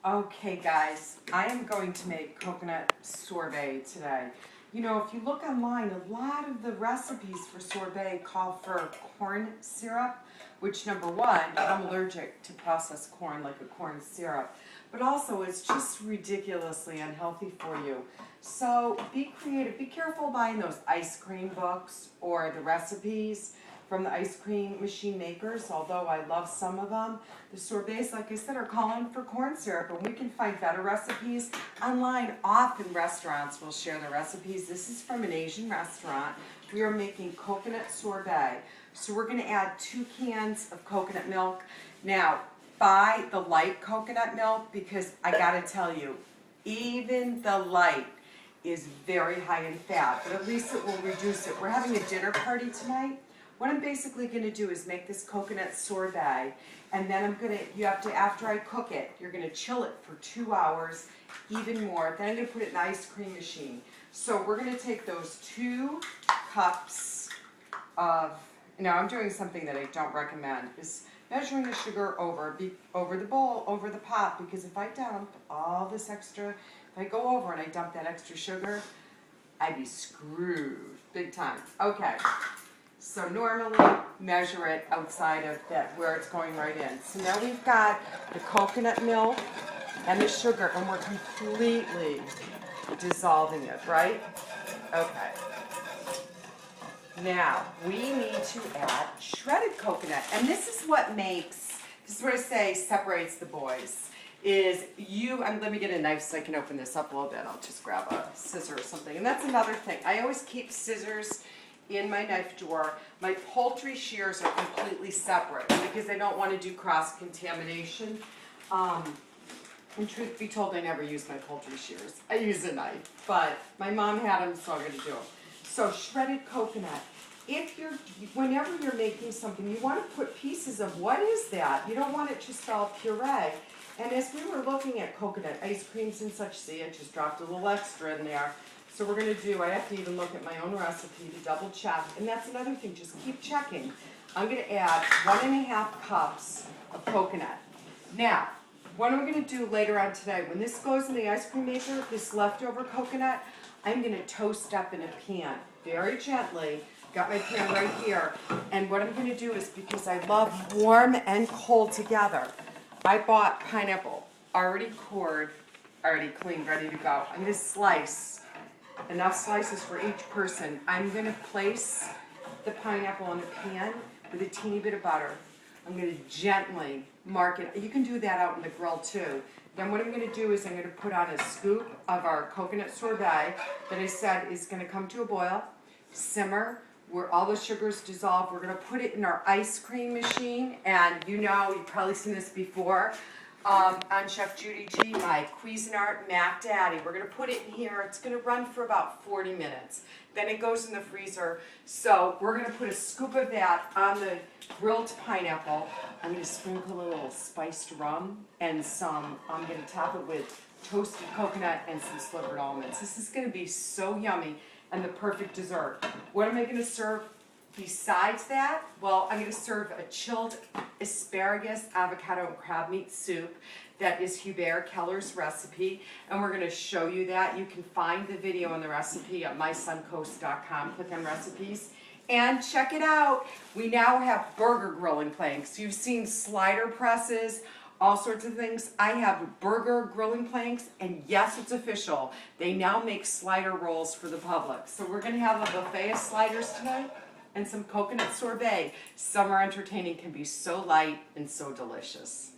Okay guys, I am going to make coconut sorbet today. You know, if you look online, a lot of the recipes for sorbet call for corn syrup, which number one, I'm allergic to processed corn like a corn syrup, but also it's just ridiculously unhealthy for you. So be creative, be careful buying those ice cream books or the recipes from the ice cream machine makers, although I love some of them. The sorbets, like I said, are calling for corn syrup, and we can find better recipes online. Often restaurants will share the recipes. This is from an Asian restaurant. We are making coconut sorbet. So we're going to add 2 cans of coconut milk. Now, buy the light coconut milk because I got to tell you, even the light is very high in fat, but at least it will reduce it. We're having a dinner party tonight. What I'm basically going to do is make this coconut sorbet, and then after I cook it, you're going to chill it for 2 hours, even more. Then I'm going to put it in the ice cream machine. So we're going to take those 2 cups of, now I'm doing something that I don't recommend, is measuring the sugar over the bowl, over the pot, because if I dump all this extra, if I go over and I dump that extra sugar, I'd be screwed, big time. Okay. So normally measure it outside of that where it's going right in. So now we've got the coconut milk and the sugar, and we're completely dissolving it, right? Okay. Now we need to add shredded coconut, and this is what I say separates the boys. Let me get a knife so I can open this up a little bit. I'll just grab a scissor or something. And that's another thing. I always keep scissors in my knife drawer. My poultry shears are completely separate because I don't want to do cross-contamination. And truth be told, I never use my poultry shears. I use a knife, but my mom had them, so I'm going to do them. So shredded coconut. Whenever you're making something, you want to put pieces of what is that? You don't want it just all puree. And as we were looking at coconut ice creams and such, see, I just dropped a little extra in there. So we're going to do, I have to even look at my own recipe to double check. And that's another thing, just keep checking. I'm going to add 1.5 cups of coconut. Now, what am I going to do later on today? When this goes in the ice cream maker, this leftover coconut, I'm going to toast up in a pan very gently. Got my pan right here. And what I'm going to do is, because I love warm and cold together, I bought pineapple, already cored, already cleaned, ready to go. I'm going to slice enough slices for each person. I'm going to place the pineapple in a pan with a teeny bit of butter. I'm going to gently mark it. You can do that out in the grill too. Then what I'm going to do is I'm going to put on a scoop of our coconut sorbet that I said is going to come to a boil, simmer, where all the sugars dissolve. We're going to put it in our ice cream machine, and you've probably seen this before. On Chef Judy G, my Cuisinart Mac Daddy. We're going to put it in here. It's going to run for about 40 minutes. Then it goes in the freezer. So we're going to put a scoop of that on the grilled pineapple. I'm going to sprinkle a little spiced rum and I'm going to top it with toasted coconut and some slivered almonds. This is going to be so yummy and the perfect dessert. What am I going to serve besides that? Well, I'm going to serve a chilled asparagus, avocado, and crab meat soup. That is Hubert Keller's recipe, and we're going to show you that. You can find the video and the recipe at mysuncoast.com. Click on recipes and check it out. We now have burger grilling planks. You've seen slider presses, all sorts of things. I have burger grilling planks, and yes, it's official. They now make slider rolls for the public. So we're going to have a buffet of sliders tonight and some coconut sorbet. Summer entertaining can be so light and so delicious.